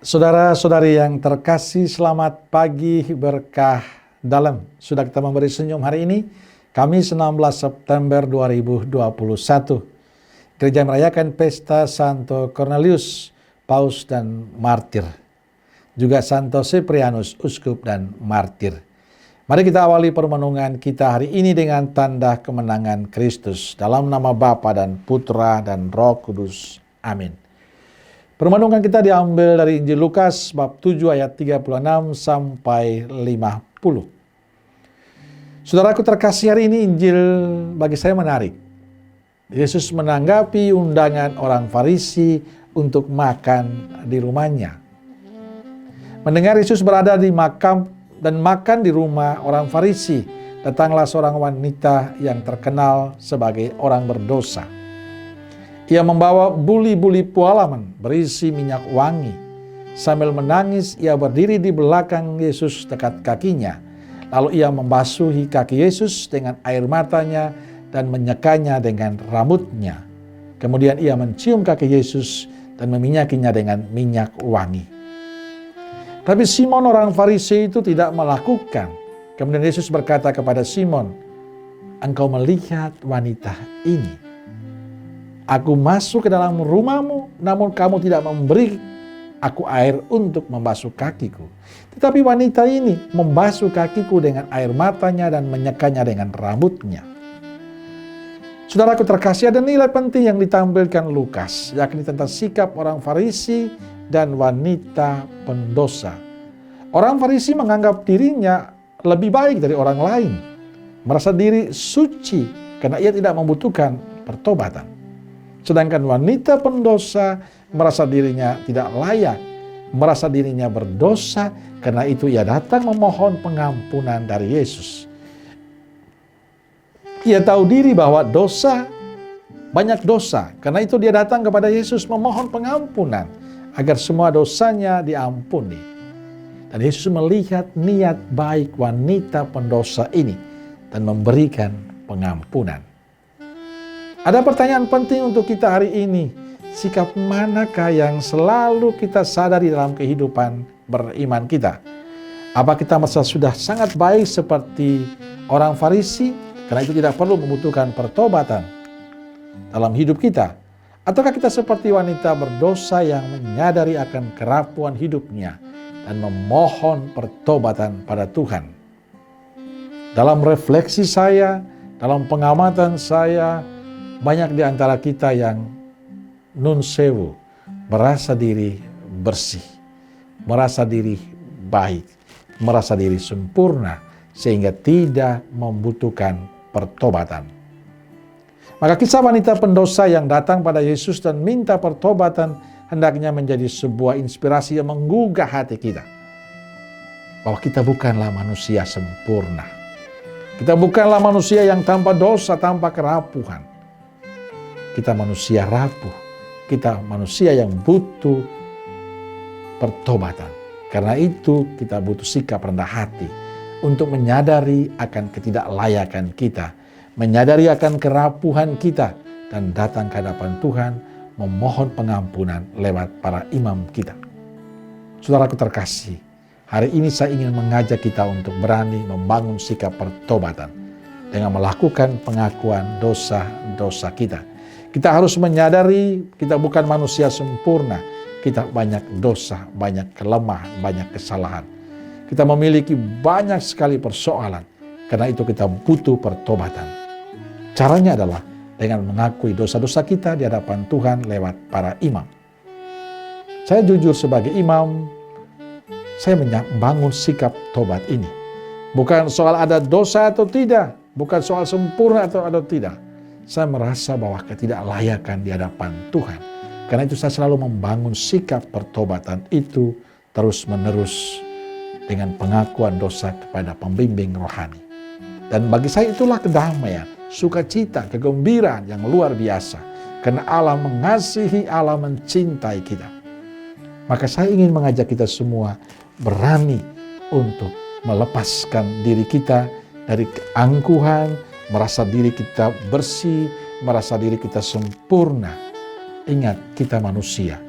Saudara-saudari yang terkasih, selamat pagi berkah dalam. Sudah kita memberi senyum hari ini, Kamis 16 September 2021. Gereja merayakan pesta Santo Cornelius, Paus dan Martir. Juga Santo Ciprianus, Uskup dan Martir. Mari kita awali permenungan kita hari ini dengan tanda kemenangan Kristus. Dalam nama Bapa dan Putra dan Roh Kudus. Amin. Permenungan kita diambil dari Injil Lukas bab 7 ayat 36 sampai 50. Saudaraku terkasih, hari ini Injil bagi saya menarik. Yesus menanggapi undangan orang Farisi untuk makan di rumahnya. Mendengar Yesus berada di makam dan makan di rumah orang Farisi, datanglah seorang wanita yang terkenal sebagai orang berdosa. Ia membawa buli-buli pualaman berisi minyak wangi. Sambil menangis, ia berdiri di belakang Yesus dekat kakinya. Lalu ia membasuhi kaki Yesus dengan air matanya dan menyekanya dengan rambutnya. Kemudian ia mencium kaki Yesus dan meminyakinya dengan minyak wangi. Tapi Simon orang Farisi itu tidak melakukan. Kemudian Yesus berkata kepada Simon, "Engkau melihat wanita ini? Aku masuk ke dalam rumahmu, namun kamu tidak memberi aku air untuk membasuh kakiku. Tetapi wanita ini membasuh kakiku dengan air matanya dan menyekanya dengan rambutnya." Saudaraku terkasih, ada nilai penting yang ditampilkan Lukas, yakni tentang sikap orang Farisi dan wanita pendosa. Orang Farisi menganggap dirinya lebih baik dari orang lain, merasa diri suci karena ia tidak membutuhkan pertobatan. Sedangkan wanita pendosa merasa dirinya tidak layak, merasa dirinya berdosa, karena itu ia datang memohon pengampunan dari Yesus. Ia tahu diri bahwa banyak dosa, karena itu dia datang kepada Yesus memohon pengampunan agar semua dosanya diampuni. Dan Yesus melihat niat baik wanita pendosa ini dan memberikan pengampunan. Ada pertanyaan penting untuk kita hari ini. Sikap manakah yang selalu kita sadari dalam kehidupan beriman kita? Apa kita merasa sudah sangat baik seperti orang Farisi, karena itu tidak perlu membutuhkan pertobatan dalam hidup kita? Ataukah kita seperti wanita berdosa yang menyadari akan kerapuan hidupnya dan memohon pertobatan pada Tuhan? Dalam refleksi saya, dalam pengamatan saya, banyak di antara kita yang nun sewu, merasa diri bersih, merasa diri baik, merasa diri sempurna, sehingga tidak membutuhkan pertobatan. Maka kisah wanita pendosa yang datang pada Yesus dan minta pertobatan hendaknya menjadi sebuah inspirasi yang menggugah hati kita. Bahwa kita bukanlah manusia sempurna. Kita bukanlah manusia yang tanpa dosa, tanpa kerapuhan. Kita manusia rapuh, kita manusia yang butuh pertobatan. Karena itu kita butuh sikap rendah hati untuk menyadari akan ketidaklayakan kita, menyadari akan kerapuhan kita, dan datang ke hadapan Tuhan memohon pengampunan lewat para imam kita. Saudaraku terkasih, hari ini saya ingin mengajak kita untuk berani membangun sikap pertobatan dengan melakukan pengakuan dosa-dosa kita. Kita harus menyadari kita bukan manusia sempurna. Kita banyak dosa, banyak kelemahan, banyak kesalahan. Kita memiliki banyak sekali persoalan. Karena itu kita butuh pertobatan. Caranya adalah dengan mengakui dosa-dosa kita di hadapan Tuhan lewat para imam. Saya jujur sebagai imam, saya membangun sikap tobat ini. Bukan soal ada dosa atau tidak. Bukan soal sempurna atau tidak. Saya merasa bahwa ketidaklayakan di hadapan Tuhan. Karena itu saya selalu membangun sikap pertobatan itu terus-menerus dengan pengakuan dosa kepada pembimbing rohani. Dan bagi saya itulah kedamaian, sukacita, kegembiraan yang luar biasa. Karena Allah mengasihi, Allah mencintai kita. Maka saya ingin mengajak kita semua berani untuk melepaskan diri kita dari keangkuhan, merasa diri kita bersih, merasa diri kita sempurna. Ingat, kita manusia.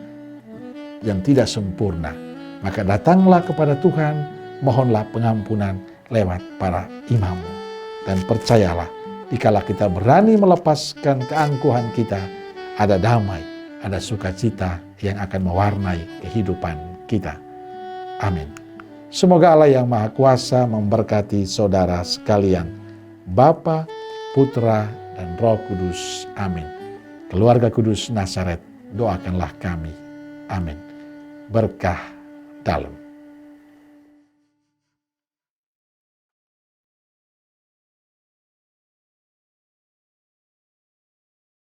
yang tidak sempurna. Maka datanglah kepada Tuhan, mohonlah pengampunan lewat para imammu. Dan percayalah, dikala kita berani melepaskan keangkuhan kita, ada damai, ada sukacita yang akan mewarnai kehidupan kita. Amin. Semoga Allah yang Maha Kuasa memberkati saudara sekalian, Bapa, Putra, dan Roh Kudus. Amin. Keluarga Kudus Nazaret, doakanlah kami. Amin. Berkah dalam.